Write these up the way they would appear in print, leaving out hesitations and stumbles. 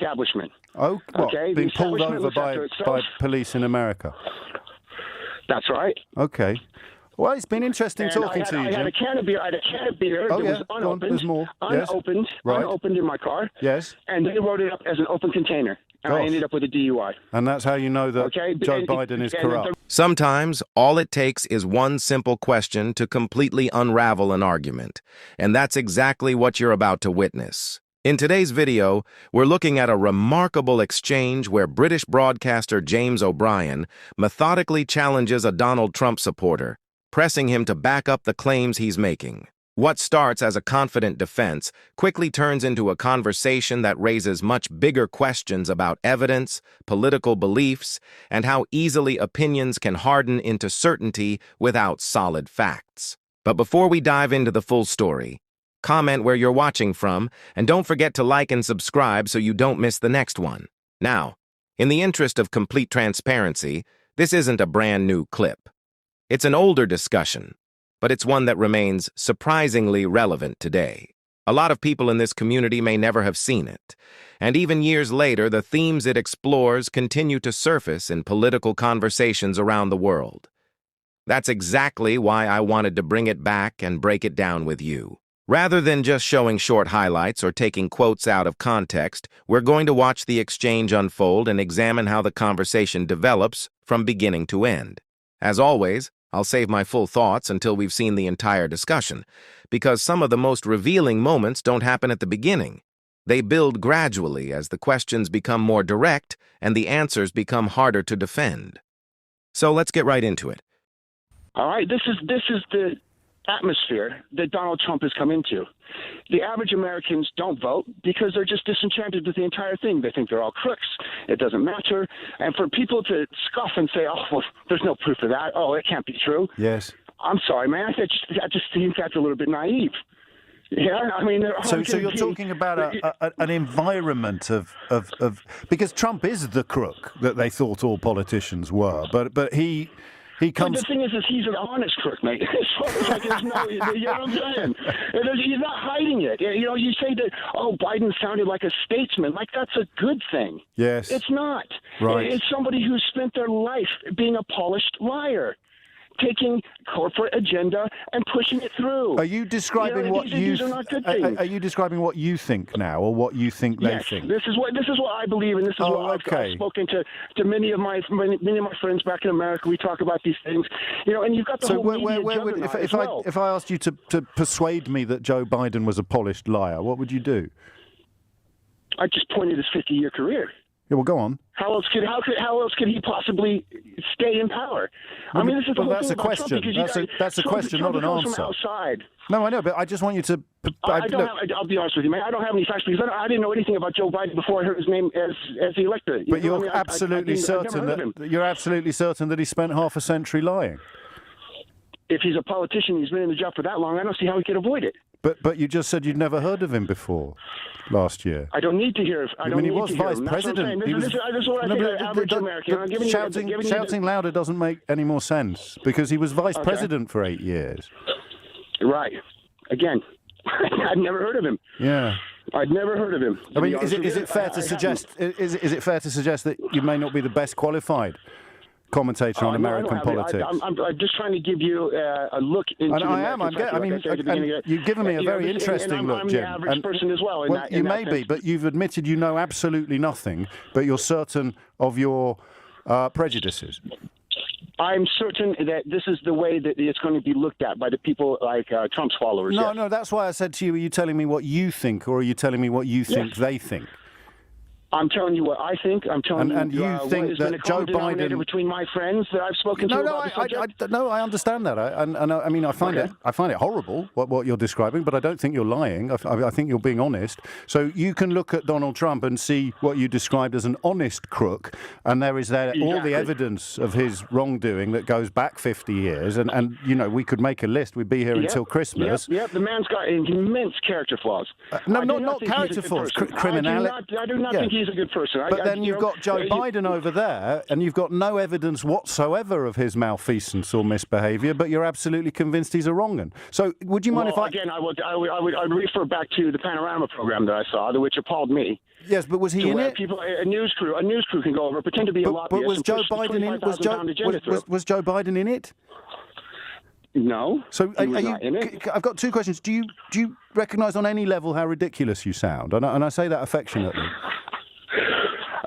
establishment. Oh, what? Okay, Being pulled over by police in America. That's right. Okay. Well, it's been interesting talking to you, Jim. I had a can of beer. Oh, that yeah. was unopened. There's more. Unopened. Yes. Right. Unopened in my car. Yes. And they wrote it up as an open container. And I ended up with a DUI. And that's how you know that Joe Biden is corrupt. Sometimes, all it takes is one simple question to completely unravel an argument. And that's exactly what you're about to witness. In today's video, we're looking at a remarkable exchange where British broadcaster James O'Brien methodically challenges a Donald Trump supporter, pressing him to back up the claims he's making. What starts as a confident defense quickly turns into a conversation that raises much bigger questions about evidence, political beliefs, and how easily opinions can harden into certainty without solid facts. But before we dive into the full story, comment where you're watching from, and don't forget to like and subscribe so you don't miss the next one. Now, in the interest of complete transparency, this isn't a brand new clip. It's an older discussion, but it's one that remains surprisingly relevant today. A lot of people in this community may never have seen it, and even years later, the themes it explores continue to surface in political conversations around the world. That's exactly why I wanted to bring it back and break it down with you. Rather than just showing short highlights or taking quotes out of context, we're going to watch the exchange unfold and examine how the conversation develops from beginning to end. As always, I'll save my full thoughts until we've seen the entire discussion, because some of the most revealing moments don't happen at the beginning. They build gradually as the questions become more direct and the answers become harder to defend. So let's get right into it. All right, this is the atmosphere that Donald Trump has come into. The average Americans don't vote because they're just disenchanted with the entire thing. They think they're all crooks. It doesn't matter. And for people to scoff and say, oh, well, there's no proof of that. Oh, it can't be true. Yes. I'm sorry, man. I just think that's a little bit naive. Yeah, I mean... So you're talking about an environment of... Because Trump is the crook that they thought all politicians were, but he comes... But the thing is he's an honest crook, mate. You know what I'm saying? He's not hiding it. You know, you say that, oh, Biden sounded like a statesman. Like, that's a good thing. Yes. It's not. Right. It's somebody who spent their life being a polished liar, taking corporate agenda and pushing it through. Are you describing these are not good things. Are you describing what you think now, or what you think they think? This is what I believe, and this is what I've spoken to many of my friends back in America. We talk about these things, you know. And you've got the whole media juggernaut as well. If I asked you to persuade me that Joe Biden was a polished liar, what would you do? I just pointed his 50-year career. Yeah, well, go on. How else could he possibly stay in power? I mean, this is the whole thing about Trump, because that's a question, not an answer. From outside. No, I know, but I just want you to... I'll be honest with you, man. I don't have any facts because I didn't know anything about Joe Biden before I heard his name as the elector. But you're absolutely certain that he spent half a century lying. If he's a politician, he's been in the job for that long, I don't see how he could avoid it. But you just said you'd never heard of him before last year. I don't need to hear. He was vice president. This is what I think an average American. Shouting louder doesn't make any more sense because he was vice president for 8 years. Right. Again, I'd never heard of him. Yeah. I'd never heard of him. I mean, is it fair to suggest? Is it fair to suggest that you may not be the best qualified commentator on American politics? I'm just trying to give you a look into. And I am. You've given me a very interesting look, Jim. I'm the average person as well. You may be, but you've admitted you know absolutely nothing, but you're certain of your prejudices. I'm certain that this is the way that it's going to be looked at by the people like Trump's followers. No, that's why I said to you, are you telling me what you think, or are you telling me what you think they think? I'm telling you what I think. I'm telling you think that Joe Biden, between my friends that I've spoken to about the subject. I understand that. I mean, I find it horrible what you're describing, but I don't think you're lying. I think you're being honest. So you can look at Donald Trump and see what you described as an honest crook, and there is all the evidence of his wrongdoing that goes back 50 years, and you know, we could make a list. We'd be here until Christmas. Yep, the man's got immense character flaws. Not character flaws, criminality. I do not think he's a good person. But then you've got Joe Biden over there, and you've got no evidence whatsoever of his malfeasance or misbehaviour, but you're absolutely convinced he's a wrong-un. So would you mind if I... Again, I would refer back to the Panorama program that I saw, which appalled me. Yes, but was he in it? People, a news crew can go over, pretend to be a lobbyist. But was Joe Biden in? Was Joe Biden in it? No. So he was not in it. I've got two questions. Do you recognise on any level how ridiculous you sound? And I say that affectionately.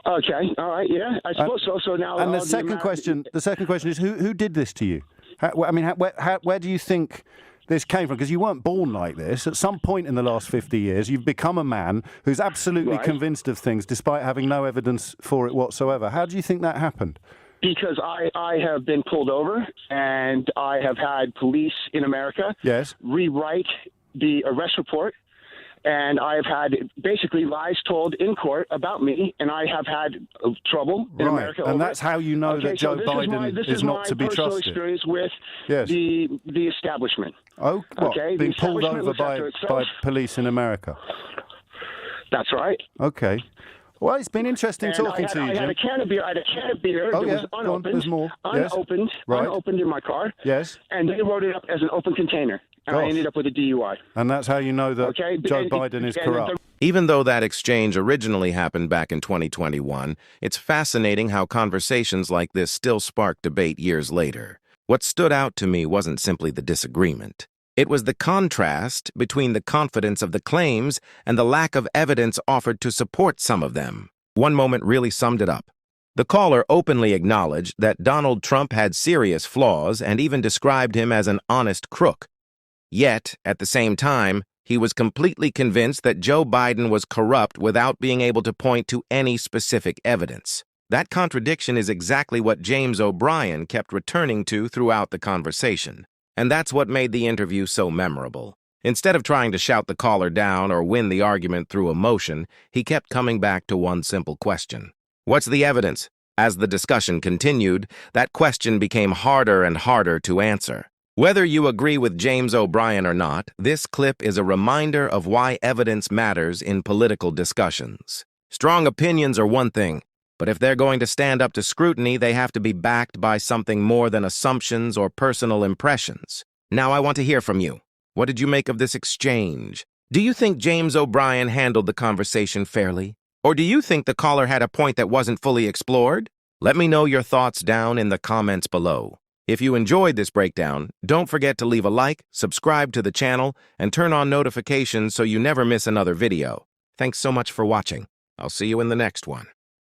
Okay. All right. Yeah. I suppose so. So now. And the second question is who did this to you? Where do you think this came from? Because you weren't born like this. At some point in the last 50 years, you've become a man who's absolutely convinced of things despite having no evidence for it whatsoever. How do you think that happened? Because I have been pulled over, and I have had police in America rewrite the arrest report, and I have had basically lies told in court about me, and I have had trouble in America. And that's how you know that Joe Biden is not to be trusted. This is my personal experience with the establishment. Oh, being pulled over by police in America. That's right. Okay. Well, it's been interesting talking to you, Jim. I had a can of beer. That was unopened. There's more. Unopened in my car. Yes. And they wrote it up as an open container. And I ended up with a DUI. And that's how you know that Joe Biden is corrupt. Even though that exchange originally happened back in 2021, it's fascinating how conversations like this still spark debate years later. What stood out to me wasn't simply the disagreement. It was the contrast between the confidence of the claims and the lack of evidence offered to support some of them. One moment really summed it up. The caller openly acknowledged that Donald Trump had serious flaws and even described him as an honest crook. Yet, at the same time, he was completely convinced that Joe Biden was corrupt without being able to point to any specific evidence. That contradiction is exactly what James O'Brien kept returning to throughout the conversation. And that's what made the interview so memorable. Instead of trying to shout the caller down or win the argument through emotion, he kept coming back to one simple question. What's the evidence? As the discussion continued, that question became harder and harder to answer. Whether you agree with James O'Brien or not, this clip is a reminder of why evidence matters in political discussions. Strong opinions are one thing, but if they're going to stand up to scrutiny, they have to be backed by something more than assumptions or personal impressions. Now I want to hear from you. What did you make of this exchange? Do you think James O'Brien handled the conversation fairly? Or do you think the caller had a point that wasn't fully explored? Let me know your thoughts down in the comments below. If you enjoyed this breakdown, don't forget to leave a like, subscribe to the channel, and turn on notifications so you never miss another video. Thanks so much for watching. I'll see you in the next one.